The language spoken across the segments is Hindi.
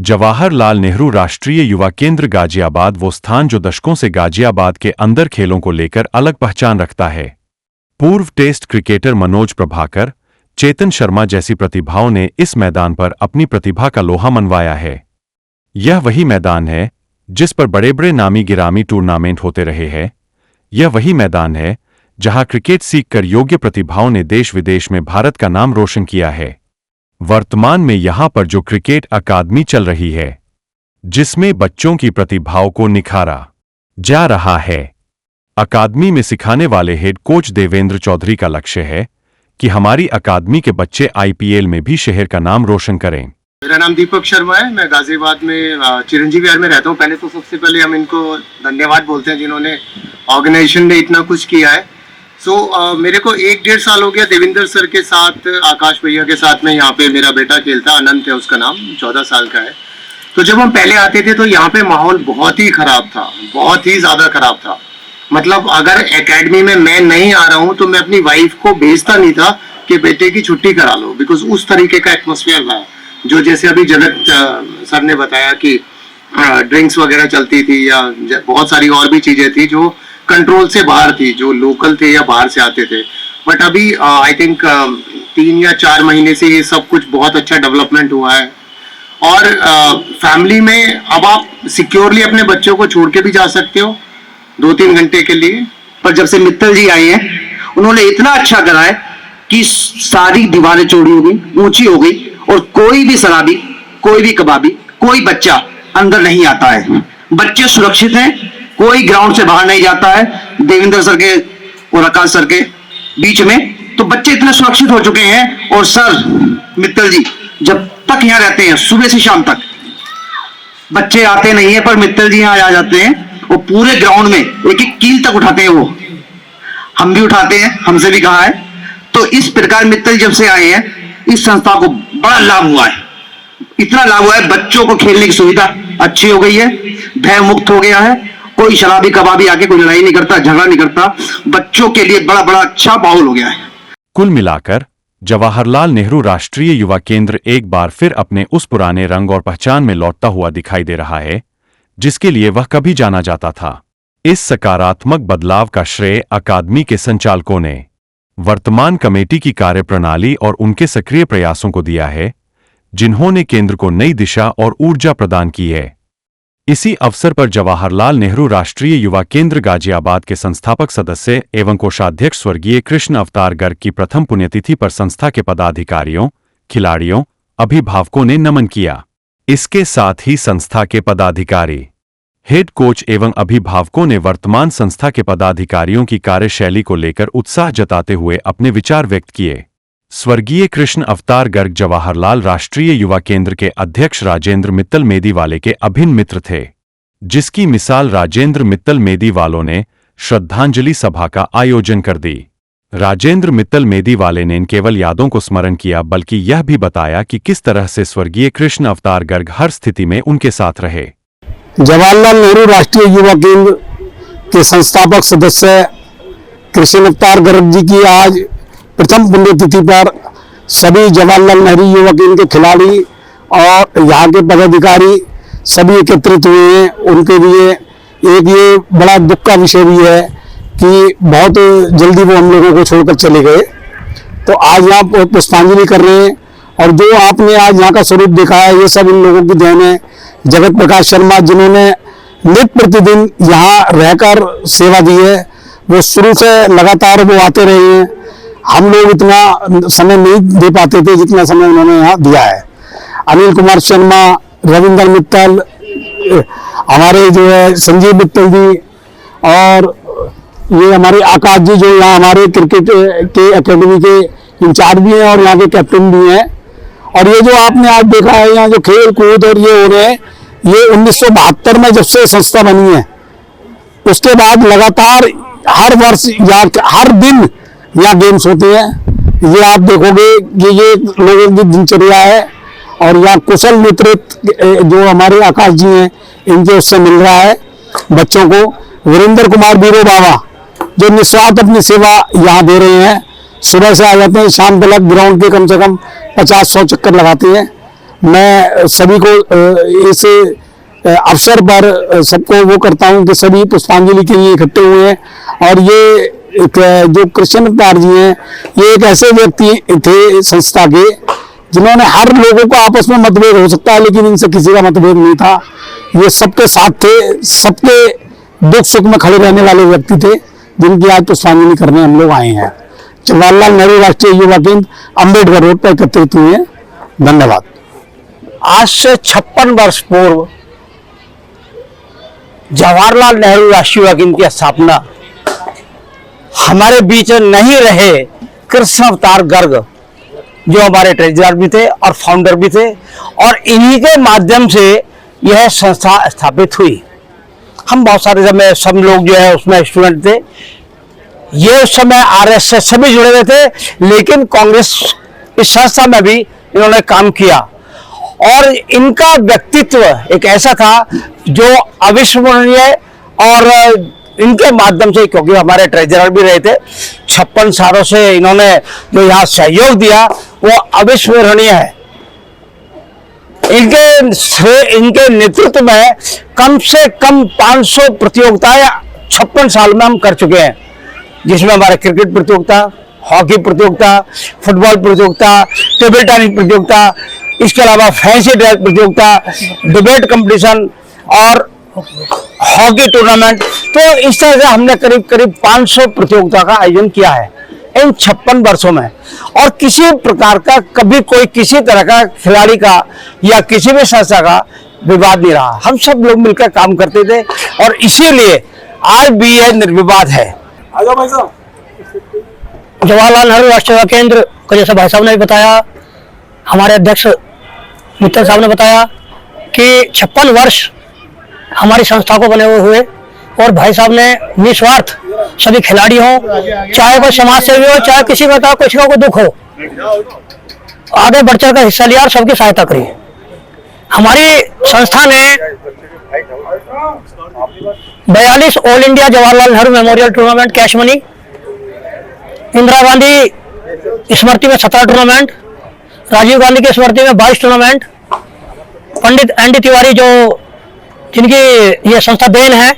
जवाहरलाल नेहरू राष्ट्रीय युवा केंद्र गाजियाबाद वो स्थान जो दशकों से गाजियाबाद के अंदर खेलों को लेकर अलग पहचान रखता है। पूर्व टेस्ट क्रिकेटर मनोज प्रभाकर, चेतन शर्मा जैसी प्रतिभाओं ने इस मैदान पर अपनी प्रतिभा का लोहा मनवाया है। यह वही मैदान है जिस पर बड़े बड़े नामी गिरामी टूर्नामेंट होते रहे हैं। यह वही मैदान है जहां क्रिकेट सीखकर योग्य प्रतिभाओं ने देश विदेश में भारत का नाम रोशन किया है। वर्तमान में यहां पर जो क्रिकेट अकादमी चल रही है, जिसमें बच्चों की प्रतिभाओं को निखारा जा रहा है। अकादमी में सिखाने वाले हेड कोच देवेंद्र चौधरी का लक्ष्य है कि हमारी अकादमी के बच्चे आईपीएल में भी शहर का नाम रोशन करें। मेरा नाम दीपक शर्मा है। मैं गाजियाबाद में चिरंजीवी विहार में रहता हूँ। पहले तो सबसे पहले हम इनको धन्यवाद बोलते हैं जिन्होंने ऑर्गेनाइजेशन ने इतना कुछ किया है। मेरे को 1-1.5 साल हो गया देवेंद्र सर के साथ, आकाश भैया के साथ में यहाँ पे मेरा बेटा खेलता, अनंत है उसका नाम, 14 साल का है। तो जब हम पहले आते थे तो यहाँ पे माहौल बहुत ही खराब था, बहुत ही ज़्यादा खराब था। मतलब अगर एकेडमी में मैं नहीं आ रहा हूँ तो मैं अपनी वाइफ को भेजता नहीं था कि बेटे की छुट्टी करा लो, बिकॉज उस तरीके का एटमोसफियर था। जो जैसे अभी जगत सर ने बताया कि ड्रिंक्स वगैरह चलती थी या बहुत सारी और भी चीज़ें थी जो कंट्रोल से बाहर थी, जो लोकल थे या बाहर से आते थे। बट अभी आई थिंक 3 या 4 महीने से ये सब कुछ बहुत अच्छा डेवलपमेंट हुआ है। और फैमिली में अब आप सिक्योरली अपने बच्चों को छोड़ के भी जा सकते हो 2-3 घंटे के लिए। पर जब से मित्तल जी आए हैं उन्होंने इतना अच्छा करा है कि सारी दीवारें चौड़ी हो गई, ऊंची हो गई, और कोई भी शराबी, कोई भी कबाबी, कोई बच्चा अंदर नहीं आता है। बच्चे सुरक्षित हैं, कोई ग्राउंड से बाहर नहीं जाता है। देवेंद्र सर के और आकाश सर के बीच में तो बच्चे इतने सुरक्षित हो चुके हैं। और सर मित्तल जी जब तक यहाँ रहते हैं, सुबह से शाम तक बच्चे आते नहीं है, पर मित्तल जी यहाँ आ जाते हैं और पूरे ग्राउंड में एक एक कील तक उठाते हैं। वो हम भी उठाते हैं, हमसे भी कहा है। तो इस प्रकार मित्तल जब से आए हैं इस संस्था को बड़ा लाभ हुआ है। इतना लाभ हुआ है, बच्चों को खेलने की सुविधा अच्छी हो गई है, भय मुक्त हो गया है। कोई शराबी कबाबी आके कोई लड़ाई नहीं करता, झगड़ा नहीं करता। बच्चों के लिए बड़ा बड़ा अच्छा माहौल हो गया है। कुल मिलाकर जवाहरलाल नेहरू राष्ट्रीय युवा केंद्र एक बार फिर अपने उस पुराने रंग और पहचान में लौटता हुआ दिखाई दे रहा है जिसके लिए वह कभी जाना जाता था। इस सकारात्मक बदलाव का श्रेय अकादमी के संचालकों ने वर्तमान कमेटी की कार्यप्रणाली और उनके सक्रिय प्रयासों को दिया है, जिन्होंने केंद्र को नई दिशा और ऊर्जा प्रदान की है। इसी अवसर पर जवाहरलाल नेहरू राष्ट्रीय युवा केंद्र गाजियाबाद के संस्थापक सदस्य एवं कोषाध्यक्ष स्वर्गीय कृष्ण अवतार गर्ग की प्रथम पुण्यतिथि पर संस्था के पदाधिकारियों, खिलाड़ियों, अभिभावकों ने नमन किया। इसके साथ ही संस्था के पदाधिकारी, हेड कोच एवं अभिभावकों ने वर्तमान संस्था के पदाधिकारियों की कार्यशैली को लेकर उत्साह जताते हुए अपने विचार व्यक्त किए। स्वर्गीय कृष्ण अवतार गर्ग जवाहरलाल राष्ट्रीय युवा केंद्र के अध्यक्ष राजेंद्र मित्तल मेदीवाले के अभिन्न मित्र थे, जिसकी मिसाल राजेंद्र मित्तल मेदीवालों ने श्रद्धांजलि सभा का आयोजन कर दी। राजेंद्र मित्तल मेदीवाले ने इन केवल यादों को स्मरण किया बल्कि यह भी बताया कि किस तरह से स्वर्गीय कृष्ण अवतार गर्ग हर स्थिति में उनके साथ रहे। जवाहरलाल नेहरू राष्ट्रीय युवा केंद्र के संस्थापक सदस्य कृष्ण अवतार गर्ग जी की आज प्रथम पुण्यतिथि पर सभी जवाहरलाल नेहरू युवा केंद्र के खिलाड़ी और यहाँ के पदाधिकारी सभी एकत्रित हुए हैं। उनके लिए एक ये बड़ा दुख का विषय भी है कि बहुत जल्दी वो हम लोगों को छोड़कर चले गए। तो आज यहाँ पुष्पांजलि कर रहे हैं और जो आपने आज यहाँ का स्वरूप देखा है ये सब इन लोगों की देन है। जगत प्रकाश शर्मा जिन्होंने नित्य प्रतिदिन यहाँ रहकर सेवा दी है, वो शुरू से लगातार वो आते रहे हैं। हम लोग इतना समय नहीं दे पाते थे जितना समय उन्होंने यहाँ दिया है। अनिल कुमार शर्मा, रविंद्र मित्तल, हमारे जो है संजीव मित्तल जी और ये हमारे आकाश जी जो यहाँ हमारे क्रिकेट के एकेडमी के इंचार्ज भी हैं और यहाँ के कैप्टन भी हैं। और ये जो आपने आज देखा है यहाँ जो खेल कूद और ये हो रहे हैं, ये 1972 में जब से संस्था बनी है उसके बाद लगातार हर वर्ष या हर दिन यहाँ गेम्स होते हैं। ये आप देखोगे कि ये लोगों की दिनचर्या है। और यहाँ कुशल नेतृत्व जो हमारे आकाश जी हैं इनके उससे मिल रहा है बच्चों को। वीरेंद्र कुमार बीरो बाबा जो निस्वार्थ अपनी सेवा यहाँ दे रहे हैं, सुबह से आ जाते हैं, शाम तक ग्राउंड के कम से कम 50-100 चक्कर लगाते हैं। मैं सभी को इस अवसर पर सबको वो करता हूं कि सभी पुष्पांजलि के लिए इकट्ठे हुए हैं। और ये जो कृष्ण अवतार जी हैं, ये एक ऐसे व्यक्ति थे संस्था के जिन्होंने हर लोगों को आपस में मतभेद हो सकता है, लेकिन इनसे किसी का मतभेद नहीं था। ये सबके साथ थे, सबके दुख सुख में खड़े रहने वाले व्यक्ति थे, जिनकी आज पुष्पांजलि करने हम लोग आए हैं। जवाहरलाल नेहरू राष्ट्रीय युवा केंद्र, अम्बेडकर रोड पर एकत्रित हुए हैं। धन्यवाद। आज से 56 वर्ष पूर्व जवाहरलाल नेहरू राष्ट्रीय युवा केंद्र की स्थापना हमारे बीच नहीं रहे कृष्ण अवतार गर्ग, जो हमारे ट्रेजरर भी थे और फाउंडर भी थे, और इन्हीं के माध्यम से यह संस्था स्थापित हुई। हम बहुत सारे समय सब लोग जो है उसमें स्टूडेंट थे। ये उस समय आरएस से सभी जुड़े हुए थे, लेकिन कांग्रेस इस संस्था में भी इन्होंने काम किया। और इनका व्यक्तित्व एक ऐसा था जो अविस्मरणीय, और इनके माध्यम से, क्योंकि हमारे ट्रेजरर भी रहे थे, 56 सालों से इन्होंने जो यहाँ सहयोग दिया वो अविस्मरणीय है। इनके नेतृत्व में कम से कम 500 प्रतियोगिताएं 56 साल में हम कर चुके हैं, जिसमें हमारे क्रिकेट प्रतियोगिता, हॉकी प्रतियोगिता, फुटबॉल प्रतियोगिता, टेबल टेनिस प्रतियोगिता, इसके अलावा फैंसी ड्रेस प्रतियोगिता, डिबेट कंपटीशन और हॉकी टूर्नामेंट। तो इस तरह से हमने करीब करीब 500 प्रतियोगिता का आयोजन किया है इन 56 वर्षों में। और किसी प्रकार का कभी कोई किसी तरह का खिलाड़ी का या किसी भी संस्था का विवाद नहीं रहा। हम सब लोग मिलकर काम करते थे और इसीलिए आज भी यह निर्विवाद है। जवाहरलाल नेहरू राष्ट्रीय युवा केंद्र को जैसा भाई साहब ने भी बताया, हमारे अध्यक्ष मित्तल साहब ने बताया कि 56 वर्ष हमारी संस्था को बने हुए, और भाई साहब ने निस्वार्थ सभी खिलाड़ी हो, चाहे कोई समाज सेवी हो, चाहे किसी का किसी को दुख हो, आगे बढ़ चढ़ कर हिस्सा लिया और सबकी सहायता करी। हमारी संस्था ने 42 all India Jawaharlal Nehru memorial tournament cash money, Indira Gandhi स्मृति में 17 टूर्नामेंट, राजीव गांधी की स्मृति में 22 टूर्नामेंट, पंडित एन डी तिवारी जो जिनकी ये संस्था देन है,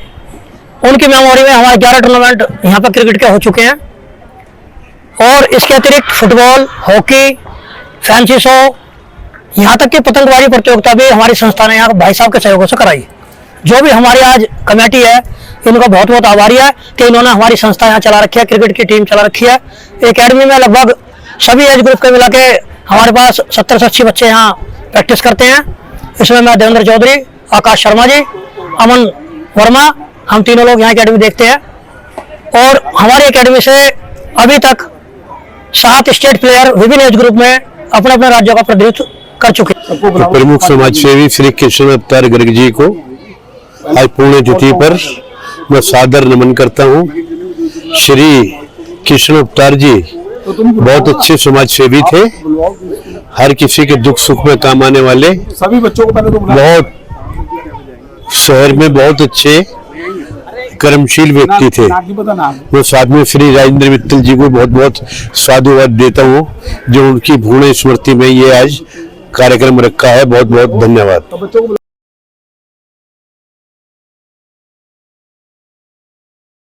उनकी मेमोरी में हमारे 11 टूर्नामेंट यहाँ पर क्रिकेट के हो चुके हैं। और इसके अतिरिक्त फुटबॉल, हॉकी, फैंसी शो, यहाँ तक कि पतंगबाजी प्रतियोगिता भी हमारी संस्था ने यहाँ भाई साहब के सहयोग से कराई। जो भी हमारी आज कमेटी है, इनका बहुत बहुत आभारी है कि इन्होंने हमारी संस्था यहाँ चला रखी है, क्रिकेट की टीम चला रखी है। एकेडमी में लगभग सभी एज ग्रुप के मिला के हमारे पास 70 से 80 बच्चे यहाँ प्रैक्टिस करते हैं। इसमें मैं देवेंद्र चौधरी, आकाश शर्मा जी, अमन वर्मा, हम तीनों लोग यहाँ एकेडमी देखते हैं। और हमारी एकेडमी से अभी तक 7 स्टेट प्लेयर विभिन्न एज ग्रुप में अपने अपने राज्यों का प्रतिनिधित्व कर चुके हैं। प्रमुख समाज सेवी श्री कृष्ण अवतार गर्ग जी को आज पुण्यतिथि पर मैं सादर नमन करता हूँ। श्री कृष्ण अवतार जी बहुत अच्छे समाज सेवी थे, हर किसी के दुख सुख में काम आने वाले, सभी बच्चों को पहले तो बहुत शहर में बहुत अच्छे कर्मशील व्यक्ति थे। मैं साथ में श्री राजेंद्र मित्तल जी को बहुत बहुत साधुवाद देता हूँ, जो उनकी भूर्ण स्मृति में ये आज कार्यक्रम रखा है। बहुत बहुत धन्यवाद।